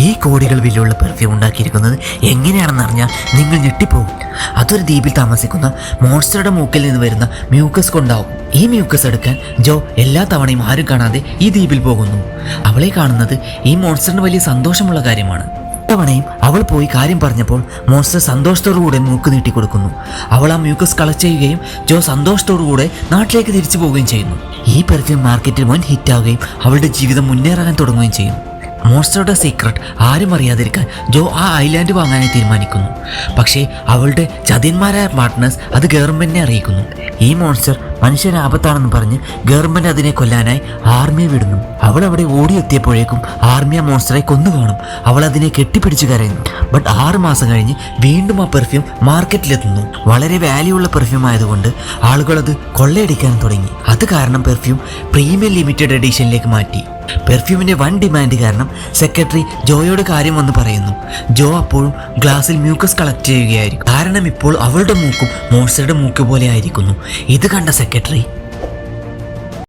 ഈ കോടികൾ വിലയുള്ള പെർഫ്യൂം ഉണ്ടാക്കിയിരിക്കുന്നത് എങ്ങനെയാണെന്ന് അറിഞ്ഞാൽ നിങ്ങൾ ഞെട്ടിപ്പോകും. അതൊരു ദ്വീപിൽ താമസിക്കുന്ന മോൺസ്റ്ററുടെ മൂക്കിൽ നിന്ന് വരുന്ന മ്യൂക്കസ് കൊണ്ടാവും. ഈ മ്യൂക്കസ് എടുക്കാൻ ജോ എല്ലാ തവണയും ആരും കാണാതെ ഈ ദ്വീപിൽ പോകുന്നു. അവളെ കാണുന്നത് ഈ മോൺസ്റ്ററിന് വലിയ സന്തോഷമുള്ള കാര്യമാണ്. തവണയും അവൾ പോയി കാര്യം പറഞ്ഞപ്പോൾ മോൺസ്റ്റർ സന്തോഷത്തോടുകൂടെ മൂക്ക് നീട്ടിക്കൊടുക്കുന്നു. അവൾ ആ മ്യൂക്കസ് കളക്ട് ചെയ്യുകയും ജോ സന്തോഷത്തോടുകൂടെ നാട്ടിലേക്ക് തിരിച്ചു പോവുകയും ചെയ്യുന്നു. ഈ പെർഫ്യൂം മാർക്കറ്റിൽ വൻ ഹിറ്റാവുകയും അവളുടെ ജീവിതം മുന്നേറാൻ തുടങ്ങുകയും ചെയ്യും. മോൺസ്റ്ററുടെ സീക്രട്ട് ആരും അറിയാതിരിക്കാൻ ജോ ആ ഐലാൻഡ് വാങ്ങാനായി തീരുമാനിക്കുന്നു. പക്ഷേ അവളുടെ ചതിയന്മാരായ പാർട്ട്നേഴ്സ് അത് ഗവൺമെന്റിനെ അറിയിക്കുന്നു. ഈ മോൺസ്റ്റർ മനുഷ്യന് ആപത്താണെന്ന് പറഞ്ഞ് ഗവൺമെന്റ് അതിനെ കൊല്ലാനായി ആർമിയെ വിടുന്നു. അവൾ അവിടെ ഓടിയെത്തിയപ്പോഴേക്കും ആർമി ആ മോൺസ്റ്ററെ കൊന്നു കാണും. അവൾ അതിനെ കെട്ടിപ്പിടിച്ച് കരയുന്നു. ബട്ട് 6 മാസം കഴിഞ്ഞ് വീണ്ടും ആ പെർഫ്യൂം മാർക്കറ്റിലെത്തുന്നു. വളരെ വാല്യൂ ഉള്ള പെർഫ്യൂം ആയതുകൊണ്ട് ആളുകൾ അത് കൊള്ളയടിക്കാനും തുടങ്ങി. അത് കാരണം പെർഫ്യൂം പ്രീമിയം ലിമിറ്റഡ് എഡിഷനിലേക്ക് മാറ്റി. പെർഫ്യൂമിന്റെ വൻ ഡിമാൻഡ് കാരണം സെക്രട്ടറി ജോയോട് കാര്യം വന്ന് പറയുന്നു. ജോ അപ്പോഴും ഗ്ലാസിൽ മ്യൂക്കസ് കളക്ട് ചെയ്യുകയായിരിക്കും. കാരണം ഇപ്പോൾ അവളുടെ മൂക്കും മോൺസ്റ്ററുടെ മൂക്ക് പോലെ ആയിരിക്കുന്നു. ഇത് കണ്ട സെക്രട്ടറി